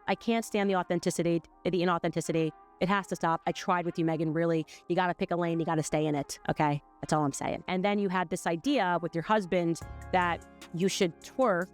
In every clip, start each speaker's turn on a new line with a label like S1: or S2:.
S1: I can't stand the inauthenticity. It has to stop. I tried with you, Meghan, really. You got to pick a lane. You got to stay in it, okay? That's all I'm saying. And then you had this idea with your husband that you should twerk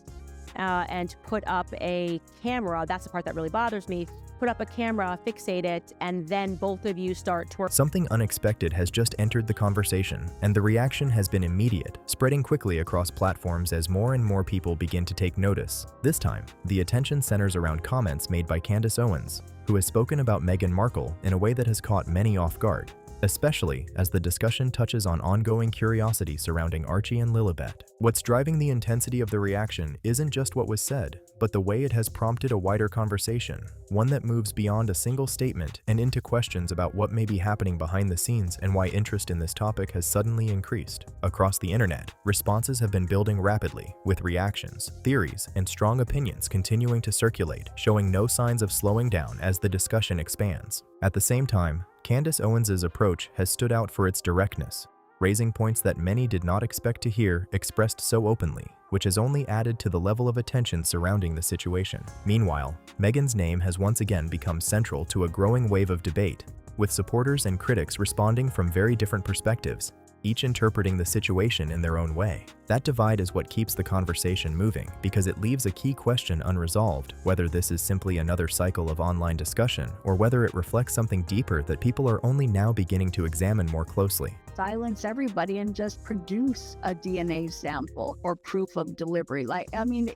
S1: and put up a camera. That's the part that really bothers me. Put up a camera, fixate it, and then both of you start twerking.
S2: Something unexpected has just entered the conversation, and the reaction has been immediate, spreading quickly across platforms as more and more people begin to take notice. This time, the attention centers around comments made by Candace Owens, who has spoken about Meghan Markle in a way that has caught many off guard, especially as the discussion touches on ongoing curiosity surrounding Archie and Lilibet. What's driving the intensity of the reaction isn't just what was said, but the way it has prompted a wider conversation, one that moves beyond a single statement and into questions about what may be happening behind the scenes and why interest in this topic has suddenly increased. Across the internet, responses have been building rapidly, with reactions, theories, and strong opinions continuing to circulate, showing no signs of slowing down as the discussion expands. At the same time, Candace Owens' approach has stood out for its directness, raising points that many did not expect to hear expressed so openly, which has only added to the level of attention surrounding the situation. Meanwhile, Meghan's name has once again become central to a growing wave of debate, with supporters and critics responding from very different perspectives, each interpreting the situation in their own way. That divide is what keeps the conversation moving, because it leaves a key question unresolved, whether this is simply another cycle of online discussion or whether it reflects something deeper that people are only now beginning to examine more closely.
S3: Silence everybody and just produce a DNA sample or proof of delivery.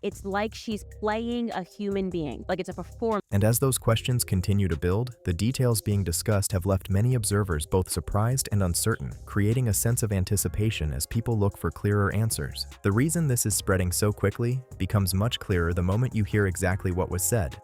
S1: It's like she's playing a human being, like it's a performance.
S2: And as those questions continue to build, the details being discussed have left many observers both surprised and uncertain, creating a sense of anticipation as people look for clearer answers. The reason this is spreading so quickly becomes much clearer the moment you hear exactly what was said.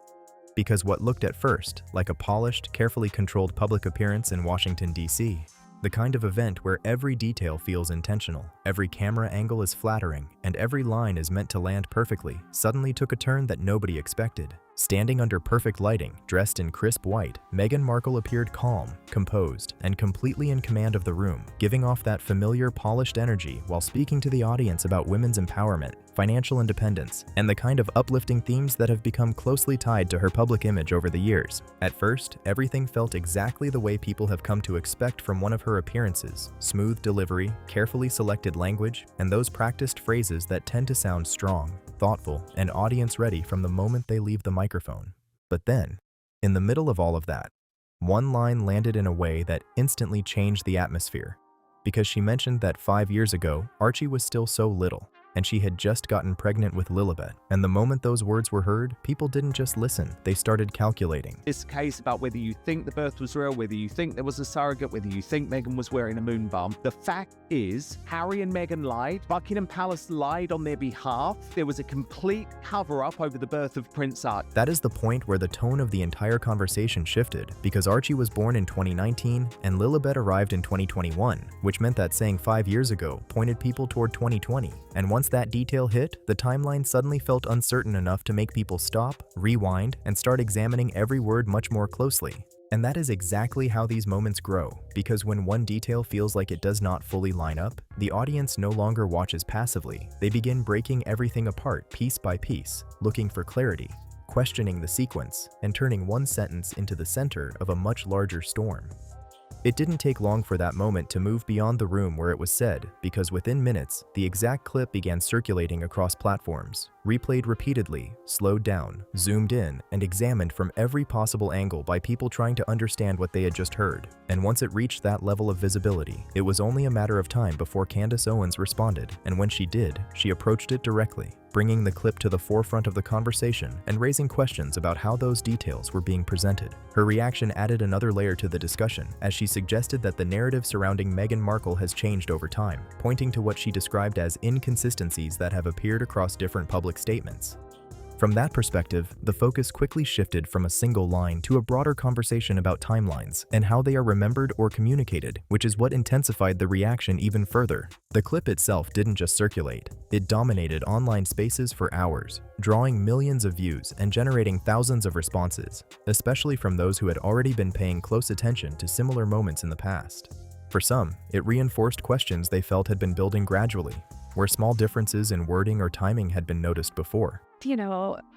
S2: Because what looked at first like a polished, carefully controlled public appearance in Washington, D.C., the kind of event where every detail feels intentional, every camera angle is flattering, and every line is meant to land perfectly, suddenly took a turn that nobody expected. Standing under perfect lighting, dressed in crisp white, Meghan Markle appeared calm, composed, and completely in command of the room, giving off that familiar, polished energy while speaking to the audience about women's empowerment, financial independence, and the kind of uplifting themes that have become closely tied to her public image over the years. At first, everything felt exactly the way people have come to expect from one of her appearances: smooth delivery, carefully selected language, and those practiced phrases that tend to sound strong, thoughtful, and audience-ready from the moment they leave the microphone. But then, in the middle of all of that, one line landed in a way that instantly changed the atmosphere, because she mentioned that 5 years ago, Archie was still so little, and she had just gotten pregnant with Lilibet. And the moment those words were heard, people didn't just listen, they started calculating.
S4: This case about whether you think the birth was real, whether you think there was a surrogate, whether you think Meghan was wearing a moon bump. The fact is, Harry and Meghan lied. Buckingham Palace lied on their behalf. There was a complete cover-up over the birth of Prince Archie.
S2: That is the point where the tone of the entire conversation shifted, because Archie was born in 2019 and Lilibet arrived in 2021, which meant that saying 5 years ago pointed people toward 2020. And once that detail hit, the timeline suddenly felt uncertain enough to make people stop, rewind, and start examining every word much more closely. And that is exactly how these moments grow, because when one detail feels like it does not fully line up, the audience no longer watches passively. They begin breaking everything apart piece by piece, looking for clarity, questioning the sequence, and turning one sentence into the center of a much larger storm. It didn't take long for that moment to move beyond the room where it was said, because within minutes, the exact clip began circulating across platforms, replayed repeatedly, slowed down, zoomed in, and examined from every possible angle by people trying to understand what they had just heard. And once it reached that level of visibility, it was only a matter of time before Candace Owens responded, and when she did, she approached it directly, bringing the clip to the forefront of the conversation and raising questions about how those details were being presented. Her reaction added another layer to the discussion, as she suggested that the narrative surrounding Meghan Markle has changed over time, pointing to what she described as inconsistencies that have appeared across different public statements. From that perspective, the focus quickly shifted from a single line to a broader conversation about timelines and how they are remembered or communicated, which is what intensified the reaction even further. The clip itself didn't just circulate, it dominated online spaces for hours, drawing millions of views and generating thousands of responses, especially from those who had already been paying close attention to similar moments in the past. For some, it reinforced questions they felt had been building gradually, where small differences in wording or timing had been noticed before.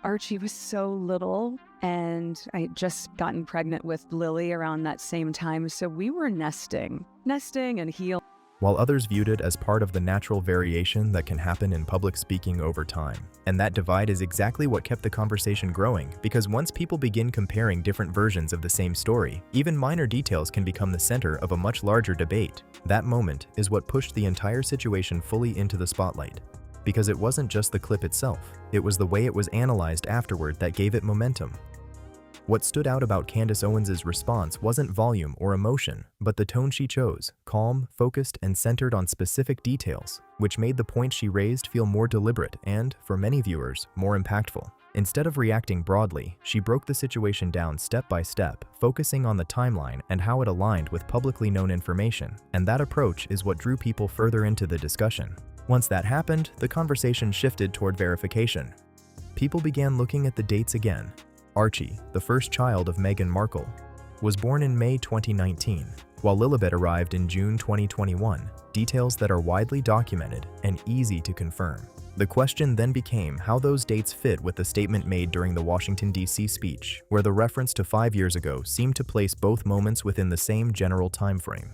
S5: Archie was so little And I had just gotten pregnant with Lily around that same time. So we were nesting and healing.
S2: While others viewed it as part of the natural variation that can happen in public speaking over time. And that divide is exactly what kept the conversation growing, because once people begin comparing different versions of the same story, even minor details can become the center of a much larger debate. That moment is what pushed the entire situation fully into the spotlight. Because it wasn't just the clip itself, it was the way it was analyzed afterward that gave it momentum. What stood out about Candace Owens' response wasn't volume or emotion, but the tone she chose, calm, focused, and centered on specific details, which made the point she raised feel more deliberate and, for many viewers, more impactful. Instead of reacting broadly, she broke the situation down step by step, focusing on the timeline and how it aligned with publicly known information, and that approach is what drew people further into the discussion. Once that happened, the conversation shifted toward verification. People began looking at the dates again. Archie, the first child of Meghan Markle, was born in May 2019, while Lilibet arrived in June 2021, details that are widely documented and easy to confirm. The question then became how those dates fit with the statement made during the Washington, D.C. speech, where the reference to 5 years ago seemed to place both moments within the same general timeframe.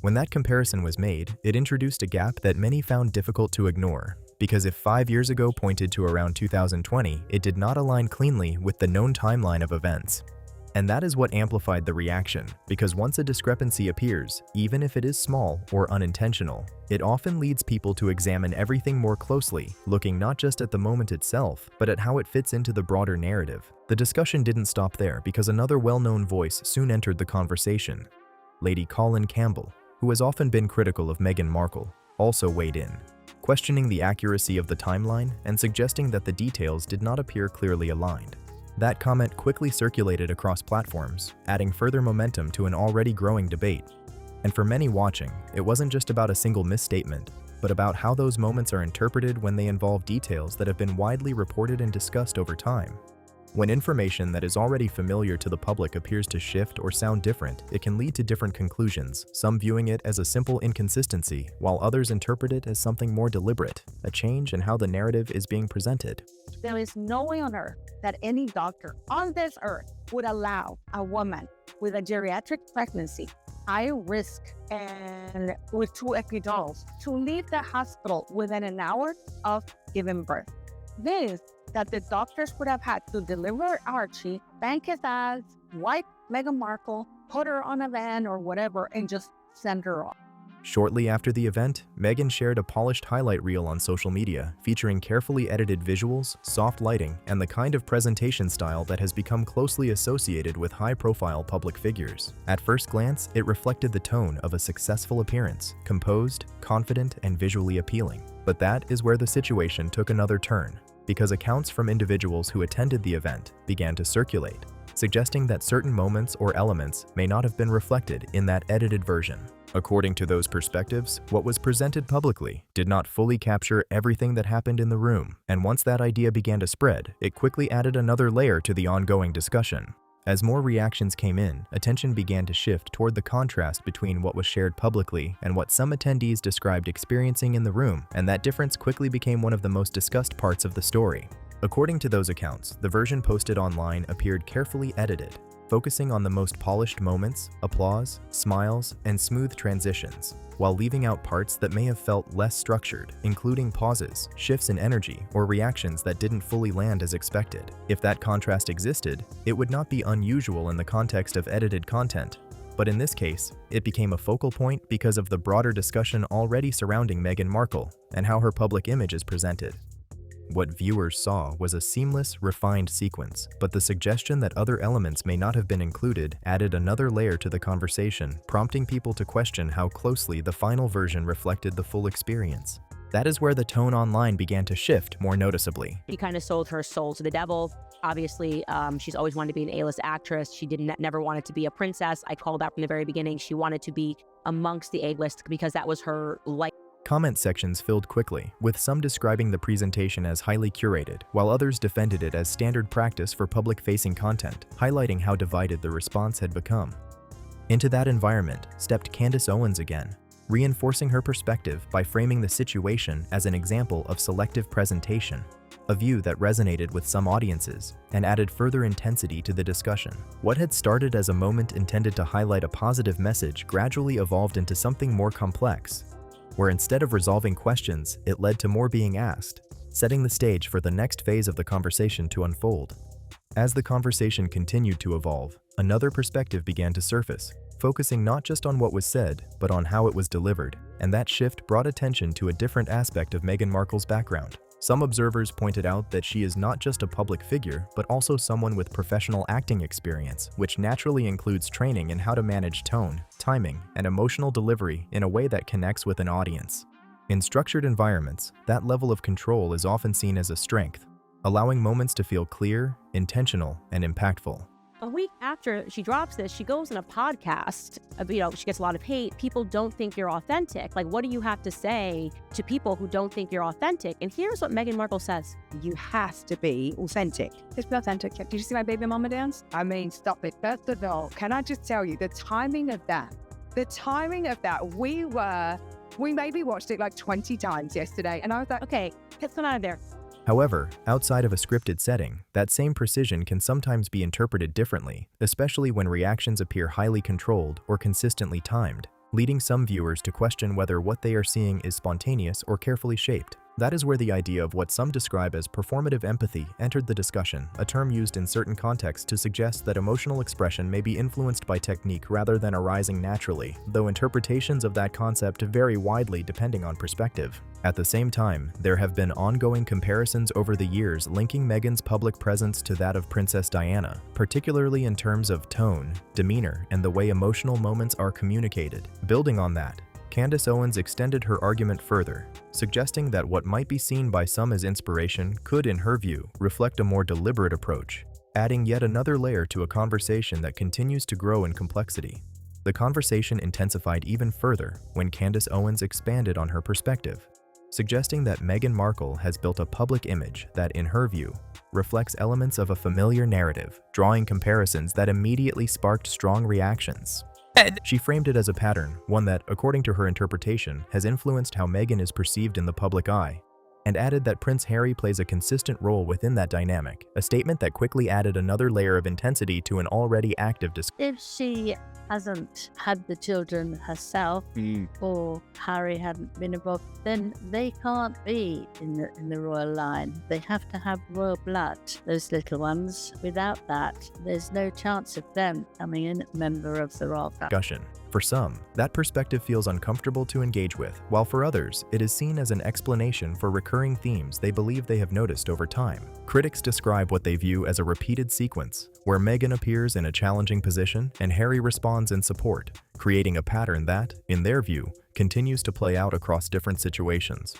S2: When that comparison was made, it introduced a gap that many found difficult to ignore. Because if 5 years ago pointed to around 2020, it did not align cleanly with the known timeline of events. And that is what amplified the reaction, because once a discrepancy appears, even if it is small or unintentional, it often leads people to examine everything more closely, looking not just at the moment itself, but at how it fits into the broader narrative. The discussion didn't stop there because another well-known voice soon entered the conversation. Lady Colin Campbell, who has often been critical of Meghan Markle, also weighed in, questioning the accuracy of the timeline and suggesting that the details did not appear clearly aligned. That comment quickly circulated across platforms, adding further momentum to an already growing debate. And for many watching, it wasn't just about a single misstatement, but about how those moments are interpreted when they involve details that have been widely reported and discussed over time. When information that is already familiar to the public appears to shift or sound different, it can lead to different conclusions, some viewing it as a simple inconsistency, while others interpret it as something more deliberate, a change in how the narrative is being presented.
S3: There is no way on earth that any doctor on this earth would allow a woman with a geriatric pregnancy, high risk, and with 2 epidurals to leave the hospital within an hour of giving birth. This that the doctors would have had to deliver Archie, bank his ass, wipe Meghan Markle, put her on a van or whatever, and just send her off.
S2: Shortly after the event, Meghan shared a polished highlight reel on social media featuring carefully edited visuals, soft lighting, and the kind of presentation style that has become closely associated with high-profile public figures. At first glance, it reflected the tone of a successful appearance, composed, confident, and visually appealing. But that is where the situation took another turn, because accounts from individuals who attended the event began to circulate, suggesting that certain moments or elements may not have been reflected in that edited version. According to those perspectives, what was presented publicly did not fully capture everything that happened in the room, and once that idea began to spread, it quickly added another layer to the ongoing discussion. As more reactions came in, attention began to shift toward the contrast between what was shared publicly and what some attendees described experiencing in the room, and that difference quickly became one of the most discussed parts of the story. According to those accounts, the version posted online appeared carefully edited, focusing on the most polished moments, applause, smiles, and smooth transitions, while leaving out parts that may have felt less structured, including pauses, shifts in energy, or reactions that didn't fully land as expected. If that contrast existed, it would not be unusual in the context of edited content. But in this case, it became a focal point because of the broader discussion already surrounding Meghan Markle and how her public image is presented. What viewers saw was a seamless, refined sequence, but the suggestion that other elements may not have been included added another layer to the conversation, prompting people to question how closely the final version reflected the full experience. That is where the tone online began to shift more noticeably.
S1: She kind of sold her soul to the devil. Obviously, she's always wanted to be an A-list actress. She never wanted to be a princess. I called out from the very beginning. She wanted to be amongst the A-list because that was her life.
S2: Comment sections filled quickly, with some describing the presentation as highly curated, while others defended it as standard practice for public-facing content, highlighting how divided the response had become. Into that environment stepped Candace Owens again, reinforcing her perspective by framing the situation as an example of selective presentation. a view that resonated with some audiences and added further intensity to the discussion. What had started as a moment intended to highlight a positive message gradually evolved into something more complex, where instead of resolving questions, it led to more being asked, setting the stage for the next phase of the conversation to unfold. As the conversation continued to evolve, another perspective began to surface, focusing not just on what was said, but on how it was delivered, and that shift brought attention to a different aspect of Meghan Markle's background. Some observers pointed out that she is not just a public figure, but also someone with professional acting experience, which naturally includes training in how to manage tone, timing, and emotional delivery in a way that connects with an audience. In structured environments, that level of control is often seen as a strength, allowing moments to feel clear, intentional, and impactful.
S1: A week after she drops this, she goes on a podcast. She gets a lot of hate. People don't think you're authentic. Like, what do you have to say to people who don't think you're authentic? And here's what Meghan Markle says.
S3: You have to be authentic.
S5: Just be authentic. Did you see my baby mama dance?
S3: I mean, stop it. First of all, can I just tell you the timing of that? We maybe watched it like 20 times yesterday. And I was like,
S1: Okay, get them out of there.
S2: However, outside of a scripted setting, that same precision can sometimes be interpreted differently, especially when reactions appear highly controlled or consistently timed, leading some viewers to question whether what they are seeing is spontaneous or carefully shaped. That is where the idea of what some describe as performative empathy entered the discussion, a term used in certain contexts to suggest that emotional expression may be influenced by technique rather than arising naturally, though interpretations of that concept vary widely depending on perspective. At the same time, there have been ongoing comparisons over the years linking Meghan's public presence to that of Princess Diana, particularly in terms of tone, demeanor, and the way emotional moments are communicated. Building on that, Candace Owens extended her argument further, suggesting that what might be seen by some as inspiration could, in her view, reflect a more deliberate approach, adding yet another layer to a conversation that continues to grow in complexity. The conversation intensified even further when Candace Owens expanded on her perspective, suggesting that Meghan Markle has built a public image that, in her view, reflects elements of a familiar narrative, drawing comparisons that immediately sparked strong reactions. She framed it as a pattern, one that, according to her interpretation, has influenced how Meghan is perceived in the public eye, and added that Prince Harry plays a consistent role within that dynamic, a statement that quickly added another layer of intensity to an already active discussion.
S6: If she hasn't had the children herself, or Harry hadn't been involved, then they can't be in the royal line. They have to have royal blood, those little ones. Without that, there's no chance of them becoming a member of the royal family.
S2: For some, that perspective feels uncomfortable to engage with, while for others, it is seen as an explanation for recurring themes they believe they have noticed over time. Critics describe what they view as a repeated sequence, where Meghan appears in a challenging position and Harry responds in support, creating a pattern that, in their view, continues to play out across different situations.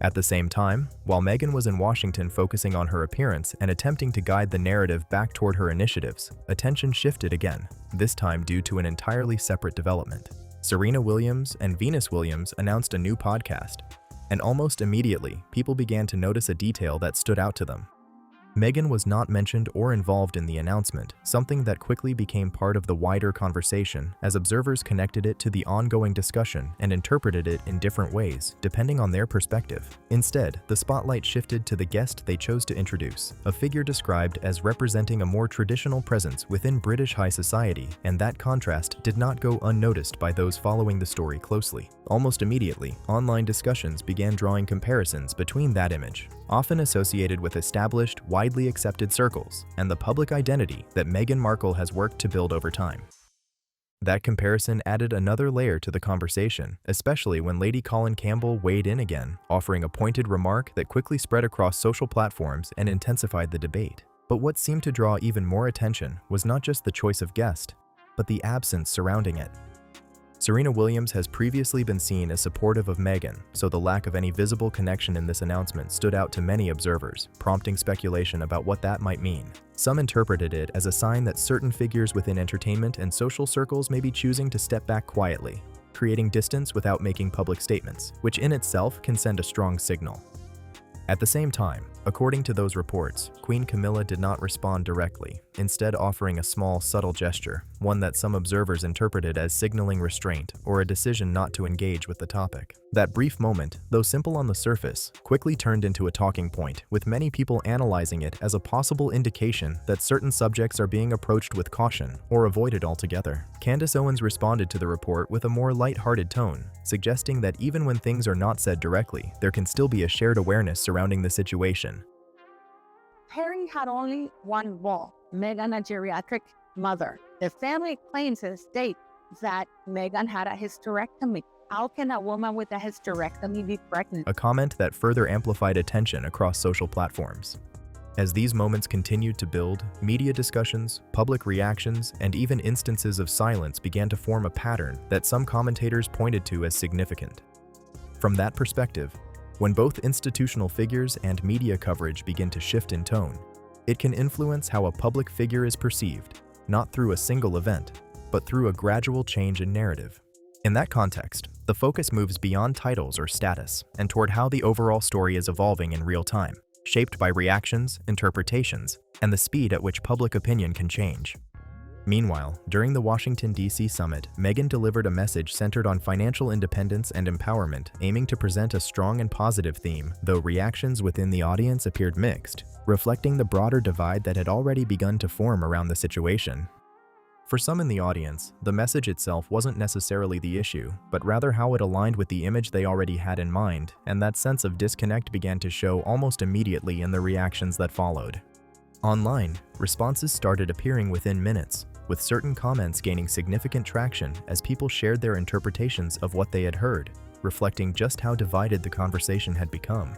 S2: At the same time, while Meghan was in Washington focusing on her appearance and attempting to guide the narrative back toward her initiatives, attention shifted again, this time due to an entirely separate development. Serena Williams and Venus Williams announced a new podcast, and almost immediately, people began to notice a detail that stood out to them. Meghan was not mentioned or involved in the announcement, something that quickly became part of the wider conversation as observers connected it to the ongoing discussion and interpreted it in different ways, depending on their perspective. Instead, the spotlight shifted to the guest they chose to introduce, a figure described as representing a more traditional presence within British high society, and that contrast did not go unnoticed by those following the story closely. Almost immediately, online discussions began drawing comparisons between that image, often associated with established, widely accepted circles, and the public identity that Meghan Markle has worked to build over time. That comparison added another layer to the conversation, especially when Lady Colin Campbell weighed in again, offering a pointed remark that quickly spread across social platforms and intensified the debate. But what seemed to draw even more attention was not just the choice of guest, but the absence surrounding it. Serena Williams has previously been seen as supportive of Meghan, so the lack of any visible connection in this announcement stood out to many observers, prompting speculation about what that might mean. Some interpreted it as a sign that certain figures within entertainment and social circles may be choosing to step back quietly, creating distance without making public statements, which in itself can send a strong signal. At the same time, according to those reports, Queen Camilla did not respond directly, instead offering a small, subtle gesture, one that some observers interpreted as signaling restraint or a decision not to engage with the topic. That brief moment, though simple on the surface, quickly turned into a talking point, with many people analyzing it as a possible indication that certain subjects are being approached with caution or avoided altogether. Candace Owens responded to the report with a more light-hearted tone, suggesting that even when things are not said directly, there can still be a shared awareness surrounding the situation.
S3: Harry had only one role, Meghan, a geriatric mother. The family claims and states that Meghan had a hysterectomy. How can a woman with a hysterectomy be pregnant?
S2: A comment that further amplified attention across social platforms. As these moments continued to build, media discussions, public reactions, and even instances of silence began to form a pattern that some commentators pointed to as significant. From that perspective, when both institutional figures and media coverage begin to shift in tone, it can influence how a public figure is perceived, not through a single event, but through a gradual change in narrative. In that context, the focus moves beyond titles or status and toward how the overall story is evolving in real time, shaped by reactions, interpretations, and the speed at which public opinion can change. Meanwhile, during the Washington, D.C. summit, Meghan delivered a message centered on financial independence and empowerment, aiming to present a strong and positive theme, though reactions within the audience appeared mixed, reflecting the broader divide that had already begun to form around the situation. For some in the audience, the message itself wasn't necessarily the issue, but rather how it aligned with the image they already had in mind, and that sense of disconnect began to show almost immediately in the reactions that followed. Online, responses started appearing within minutes, with certain comments gaining significant traction as people shared their interpretations of what they had heard, reflecting just how divided the conversation had become.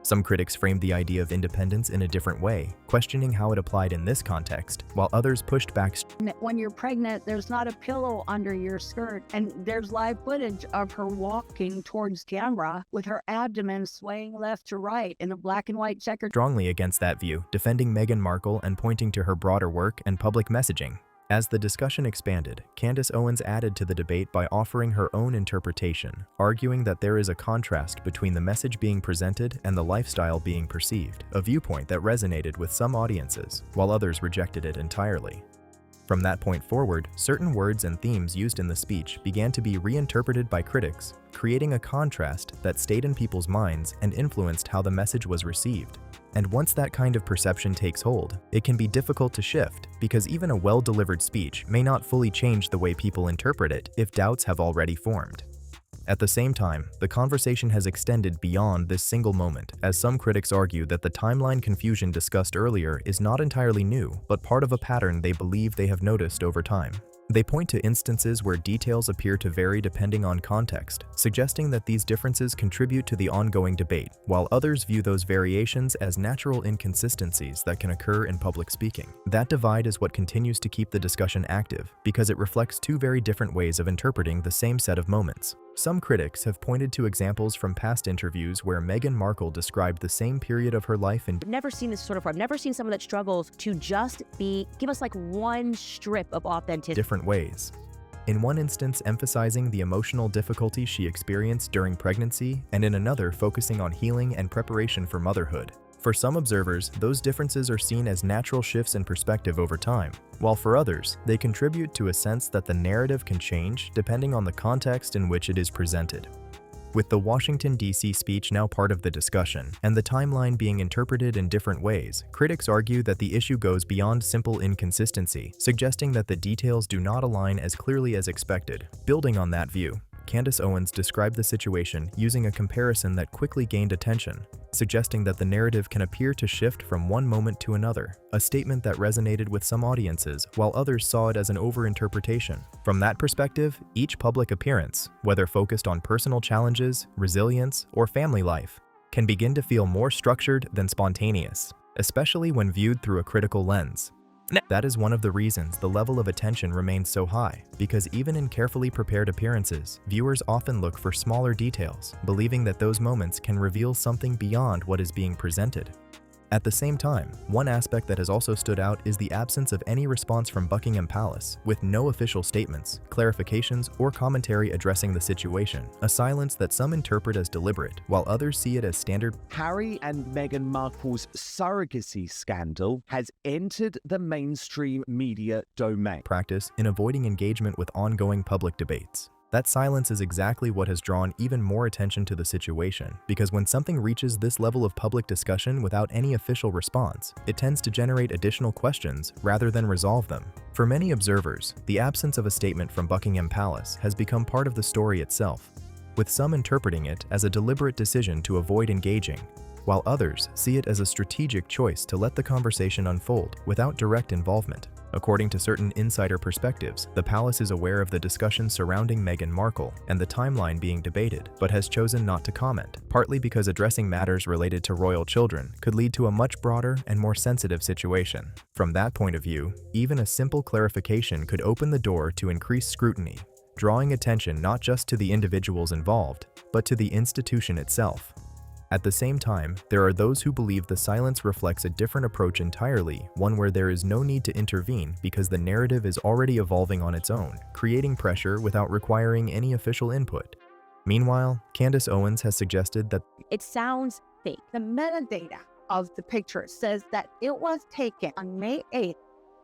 S2: Some critics framed the idea of independence in a different way, questioning how it applied in this context, while others pushed back.
S3: When you're pregnant, there's not a pillow under your skirt, and there's live footage of her walking towards camera with her abdomen swaying left to right in a black and white checkered.
S2: Strongly against that view, defending Meghan Markle and pointing to her broader work and public messaging. As the discussion expanded, Candace Owens added to the debate by offering her own interpretation, arguing that there is a contrast between the message being presented and the lifestyle being perceived, a viewpoint that resonated with some audiences, while others rejected it entirely. From that point forward, certain words and themes used in the speech began to be reinterpreted by critics, creating a contrast that stayed in people's minds and influenced how the message was received. And once that kind of perception takes hold, it can be difficult to shift, because even a well-delivered speech may not fully change the way people interpret it if doubts have already formed. At the same time, the conversation has extended beyond this single moment, as some critics argue that the timeline confusion discussed earlier is not entirely new, but part of a pattern they believe they have noticed over time. They point to instances where details appear to vary depending on context, suggesting that these differences contribute to the ongoing debate, while others view those variations as natural inconsistencies that can occur in public speaking. That divide is what continues to keep the discussion active, because it reflects two very different ways of interpreting the same set of moments. Some critics have pointed to examples from past interviews where Meghan Markle described the same period of her life in
S1: I've never seen this sort of, I've never seen someone that struggles to just give us like one strip of authenticity.
S2: different ways. In one instance emphasizing the emotional difficulty she experienced during pregnancy, and in another focusing on healing and preparation for motherhood. For some observers, those differences are seen as natural shifts in perspective over time, while for others, they contribute to a sense that the narrative can change depending on the context in which it is presented. With the Washington, D.C. speech now part of the discussion, and the timeline being interpreted in different ways, critics argue that the issue goes beyond simple inconsistency, suggesting that the details do not align as clearly as expected. Building on that view, Candace Owens described the situation using a comparison that quickly gained attention, suggesting that the narrative can appear to shift from one moment to another, a statement that resonated with some audiences while others saw it as an overinterpretation. From that perspective, each public appearance, whether focused on personal challenges, resilience, or family life, can begin to feel more structured than spontaneous, especially when viewed through a critical lens. That is one of the reasons the level of attention remains so high, because even in carefully prepared appearances, viewers often look for smaller details, believing that those moments can reveal something beyond what is being presented. At the same time, one aspect that has also stood out is the absence of any response from Buckingham Palace, with no official statements, clarifications, or commentary addressing the situation, a silence that some interpret as deliberate, while others see it as standard.
S4: Harry and Meghan Markle's surrogacy scandal has entered the mainstream media domain.
S2: Practice in avoiding engagement with ongoing public debates. That silence is exactly what has drawn even more attention to the situation, because when something reaches this level of public discussion without any official response, it tends to generate additional questions rather than resolve them. For many observers, the absence of a statement from Buckingham Palace has become part of the story itself, with some interpreting it as a deliberate decision to avoid engaging, while others see it as a strategic choice to let the conversation unfold without direct involvement. According to certain insider perspectives, the palace is aware of the discussion surrounding Meghan Markle and the timeline being debated, but has chosen not to comment, partly because addressing matters related to royal children could lead to a much broader and more sensitive situation. From that point of view, even a simple clarification could open the door to increased scrutiny, drawing attention not just to the individuals involved, but to the institution itself. At the same time, there are those who believe the silence reflects a different approach entirely, one where there is no need to intervene because the narrative is already evolving on its own, creating pressure without requiring any official input. Meanwhile, Candace Owens has suggested that
S1: It sounds fake.
S3: The metadata of the picture says that it was taken on May 8th,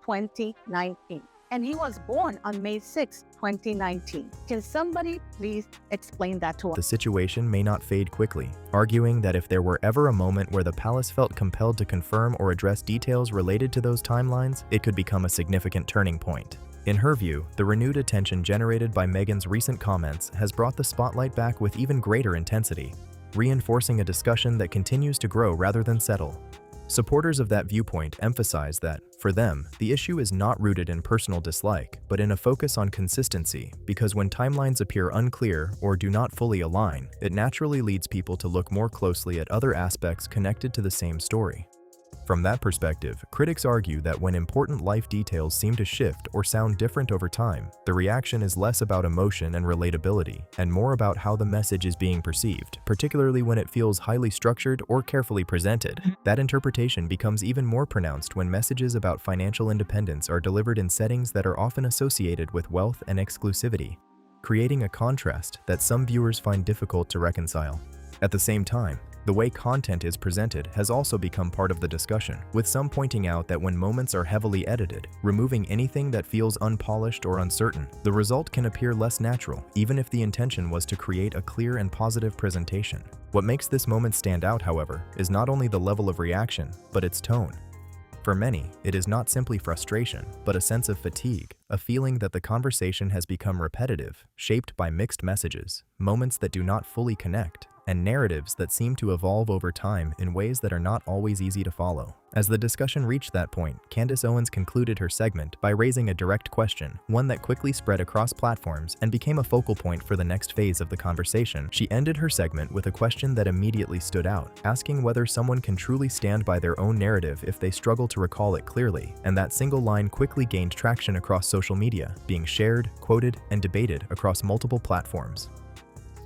S3: 2019. And he was born on May 6, 2019. Can somebody please explain that to us?
S2: the situation may not fade quickly, arguing that if there were ever a moment where the palace felt compelled to confirm or address details related to those timelines, it could become a significant turning point. In her view, the renewed attention generated by Meghan's recent comments has brought the spotlight back with even greater intensity, reinforcing a discussion that continues to grow rather than settle. Supporters of that viewpoint emphasize that, for them, the issue is not rooted in personal dislike, but in a focus on consistency, because when timelines appear unclear or do not fully align, it naturally leads people to look more closely at other aspects connected to the same story. From that perspective, critics argue that when important life details seem to shift or sound different over time, the reaction is less about emotion and relatability, and more about how the message is being perceived, particularly when it feels highly structured or carefully presented. That interpretation becomes even more pronounced when messages about financial independence are delivered in settings that are often associated with wealth and exclusivity, creating a contrast that some viewers find difficult to reconcile. At the same time, the way content is presented has also become part of the discussion, with some pointing out that when moments are heavily edited, removing anything that feels unpolished or uncertain, the result can appear less natural, even if the intention was to create a clear and positive presentation. What makes this moment stand out, however, is not only the level of reaction, but its tone. For many, it is not simply frustration, but a sense of fatigue, a feeling that the conversation has become repetitive, shaped by mixed messages, moments that do not fully connect, and narratives that seem to evolve over time in ways that are not always easy to follow. As the discussion reached that point, Candace Owens concluded her segment by raising a direct question, one that quickly spread across platforms and became a focal point for the next phase of the conversation. She ended her segment with a question that immediately stood out, asking whether someone can truly stand by their own narrative if they struggle to recall it clearly, and that single line quickly gained traction across social media, being shared, quoted, and debated across multiple platforms.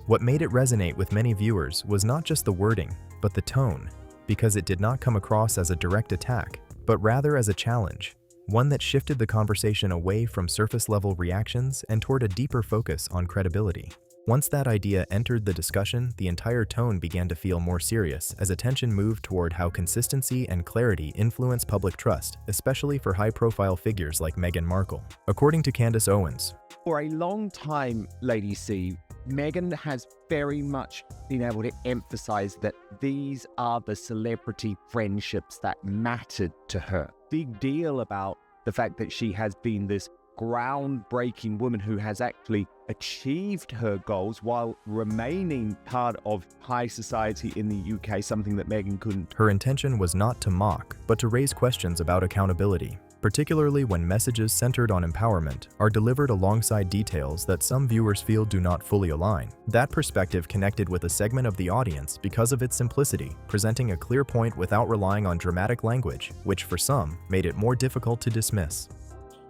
S2: What made it resonate with many viewers was not just the wording, but the tone, because it did not come across as a direct attack, but rather as a challenge, one that shifted the conversation away from surface-level reactions and toward a deeper focus on credibility. Once that idea entered the discussion, the entire tone began to feel more serious as attention moved toward how consistency and clarity influence public trust, especially for high-profile figures like Meghan Markle. According to Candace Owens,
S4: For a long time, Lady C, Meghan has very much been able to emphasize that these are the celebrity friendships that mattered to her. Big deal about the fact that she has been this groundbreaking woman who has actually achieved her goals while remaining part of high society in the UK, something that Meghan couldn't.
S2: her intention was not to mock, but to raise questions about accountability, particularly when messages centered on empowerment are delivered alongside details that some viewers feel do not fully align. That perspective connected with a segment of the audience because of its simplicity, presenting a clear point without relying on dramatic language, which for some made it more difficult to dismiss.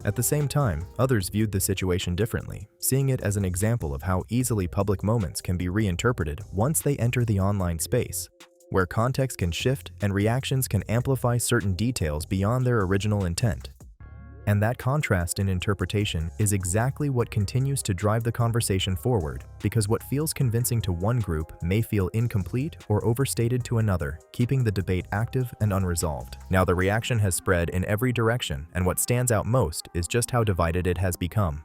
S2: At the same time, others viewed the situation differently, seeing it as an example of how easily public moments can be reinterpreted once they enter the online space. where context can shift and reactions can amplify certain details beyond their original intent. And that contrast in interpretation is exactly what continues to drive the conversation forward, because what feels convincing to one group may feel incomplete or overstated to another, keeping the debate active and unresolved. Now, the reaction has spread in every direction, and what stands out most is just how divided it has become.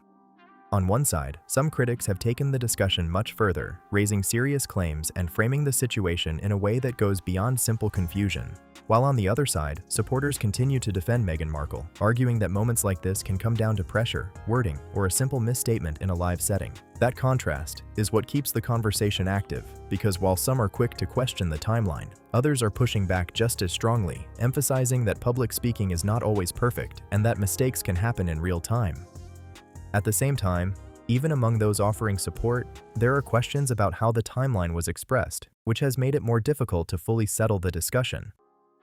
S2: On one side, some critics have taken the discussion much further, raising serious claims and framing the situation in a way that goes beyond simple confusion. While on the other side, supporters continue to defend Meghan Markle, arguing that moments like this can come down to pressure, wording, or a simple misstatement in a live setting. That contrast is what keeps the conversation active, because while some are quick to question the timeline, others are pushing back just as strongly, emphasizing that public speaking is not always perfect and that mistakes can happen in real time. At the same time, even among those offering support, there are questions about how the timeline was expressed, which has made it more difficult to fully settle the discussion.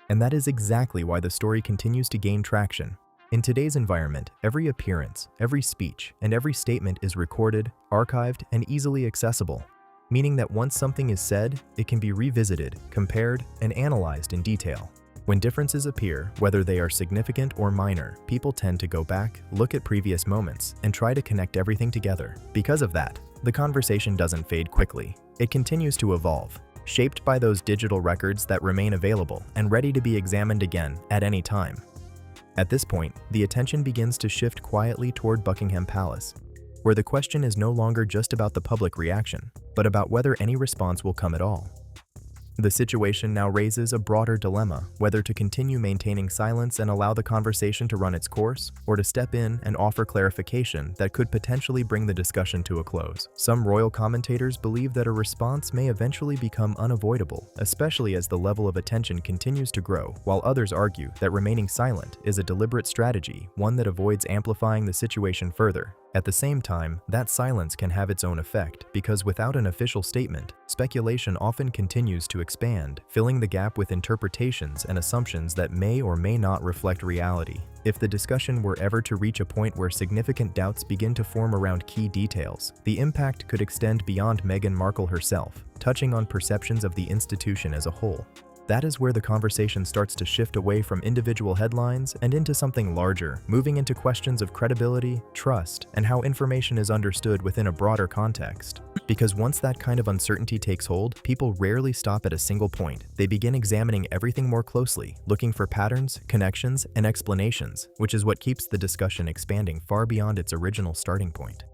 S2: And that is exactly why the story continues to gain traction. In today's environment, every appearance, every speech, and every statement is recorded, archived, and easily accessible, meaning that once something is said, it can be revisited, compared, and analyzed in detail. When differences appear, whether they are significant or minor, people tend to go back, look at previous moments, and try to connect everything together. Because of that, the conversation doesn't fade quickly. It continues to evolve, shaped by those digital records that remain available and ready to be examined again at any time. At this point, the attention begins to shift quietly toward Buckingham Palace, where the question is no longer just about the public reaction, but about whether any response will come at all. The situation now raises a broader dilemma, whether to continue maintaining silence and allow the conversation to run its course, or to step in and offer clarification that could potentially bring the discussion to a close. Some royal commentators believe that a response may eventually become unavoidable, especially as the level of attention continues to grow, while others argue that remaining silent is a deliberate strategy, one that avoids amplifying the situation further. At the same time, that silence can have its own effect, because without an official statement, speculation often continues to expand, filling the gap with interpretations and assumptions that may or may not reflect reality. If the discussion were ever to reach a point where significant doubts begin to form around key details, the impact could extend beyond Meghan Markle herself, touching on perceptions of the institution as a whole. That is where the conversation starts to shift away from individual headlines and into something larger, moving into questions of credibility, trust, and how information is understood within a broader context. Because once that kind of uncertainty takes hold, people rarely stop at a single point. They begin examining everything more closely, looking for patterns, connections, and explanations, which is what keeps the discussion expanding far beyond its original starting point.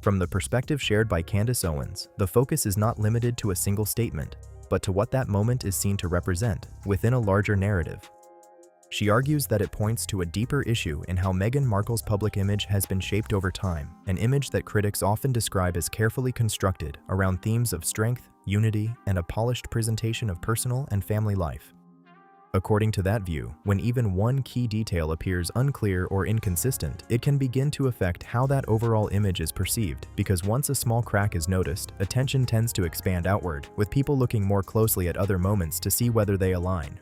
S2: From the perspective shared by Candace Owens, the focus is not limited to a single statement, but to what that moment is seen to represent within a larger narrative. She argues that it points to a deeper issue in how Meghan Markle's public image has been shaped over time, an image that critics often describe as carefully constructed around themes of strength, unity, and a polished presentation of personal and family life. According to that view, when even one key detail appears unclear or inconsistent, it can begin to affect how that overall image is perceived, because once a small crack is noticed, attention tends to expand outward, with people looking more closely at other moments to see whether they align.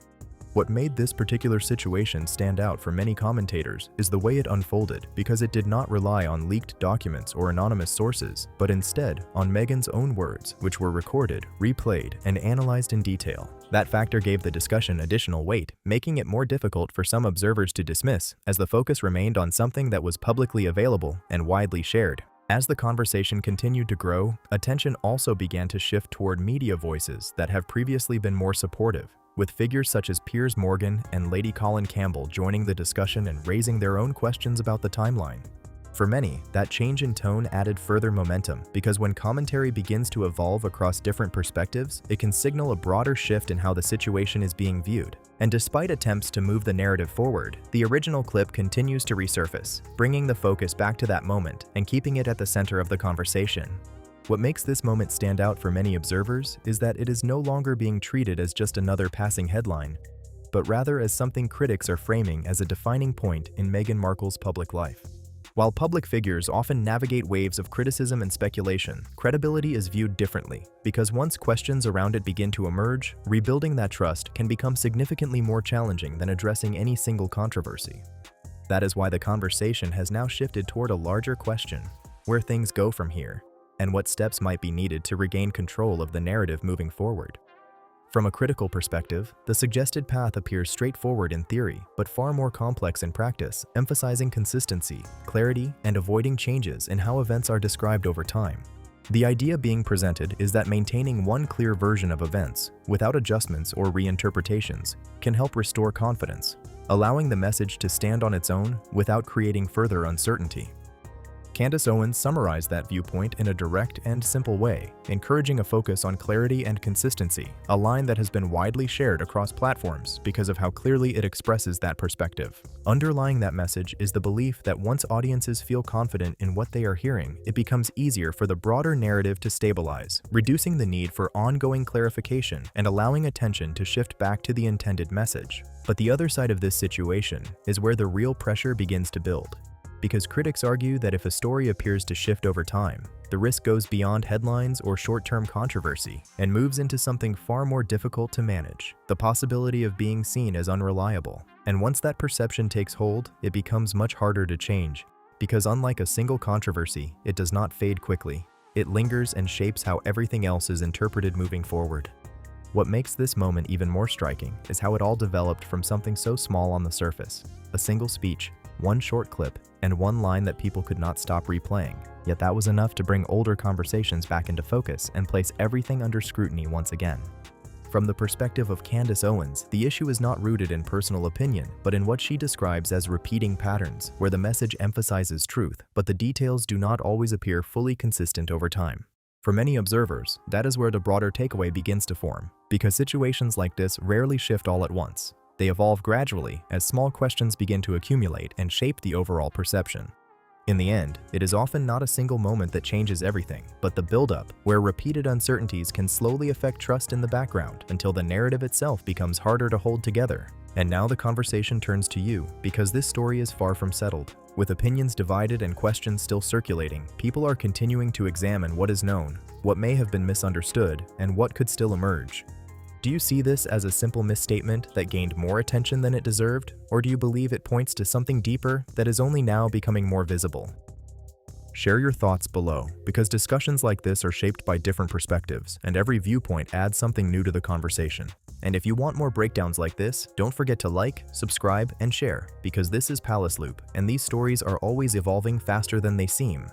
S2: What made this particular situation stand out for many commentators is the way it unfolded, because it did not rely on leaked documents or anonymous sources, but instead on Meghan's own words, which were recorded, replayed, and analyzed in detail. That factor gave the discussion additional weight, making it more difficult for some observers to dismiss, as the focus remained on something that was publicly available and widely shared. As the conversation continued to grow, attention also began to shift toward media voices that have previously been more supportive, with figures such as Piers Morgan and Lady Colin Campbell joining the discussion and raising their own questions about the timeline. For many, that change in tone added further momentum, because when commentary begins to evolve across different perspectives, it can signal a broader shift in how the situation is being viewed. And despite attempts to move the narrative forward, the original clip continues to resurface, bringing the focus back to that moment and keeping it at the center of the conversation. What makes this moment stand out for many observers is that it is no longer being treated as just another passing headline, but rather as something critics are framing as a defining point in Meghan Markle's public life. While public figures often navigate waves of criticism and speculation, credibility is viewed differently, because once questions around it begin to emerge, rebuilding that trust can become significantly more challenging than addressing any single controversy. That is why the conversation has now shifted toward a larger question: where things go from here, and what steps might be needed to regain control of the narrative moving forward. From a critical perspective, the suggested path appears straightforward in theory, but far more complex in practice, emphasizing consistency, clarity, and avoiding changes in how events are described over time. The idea being presented is that maintaining one clear version of events, without adjustments or reinterpretations, can help restore confidence, allowing the message to stand on its own without creating further uncertainty. Candace Owens summarized that viewpoint in a direct and simple way, encouraging a focus on clarity and consistency, a line that has been widely shared across platforms because of how clearly it expresses that perspective. Underlying that message is the belief that once audiences feel confident in what they are hearing, it becomes easier for the broader narrative to stabilize, reducing the need for ongoing clarification and allowing attention to shift back to the intended message. But the other side of this situation is where the real pressure begins to build. Because critics argue that if a story appears to shift over time, the risk goes beyond headlines or short-term controversy and moves into something far more difficult to manage, the possibility of being seen as unreliable. And once that perception takes hold, it becomes much harder to change, because unlike a single controversy, it does not fade quickly. It lingers and shapes how everything else is interpreted moving forward. What makes this moment even more striking is how it all developed from something so small on the surface, a single speech, one short clip, and one line that people could not stop replaying. Yet that was enough to bring older conversations back into focus and place everything under scrutiny once again. From the perspective of Candace Owens, the issue is not rooted in personal opinion, but in what she describes as repeating patterns, where the message emphasizes truth, but the details do not always appear fully consistent over time. For many observers, that is where the broader takeaway begins to form, because situations like this rarely shift all at once. They evolve gradually as small questions begin to accumulate and shape the overall perception. In the end, it is often not a single moment that changes everything, but the buildup, where repeated uncertainties can slowly affect trust in the background until the narrative itself becomes harder to hold together. And now the conversation turns to you, because this story is far from settled. With opinions divided and questions still circulating, people are continuing to examine what is known, what may have been misunderstood, and what could still emerge. Do you see this as a simple misstatement that gained more attention than it deserved, or do you believe it points to something deeper that is only now becoming more visible? Share your thoughts below, because discussions like this are shaped by different perspectives, and every viewpoint adds something new to the conversation. And if you want more breakdowns like this, don't forget to like, subscribe, and share, because this is Palace Loop, and these stories are always evolving faster than they seem.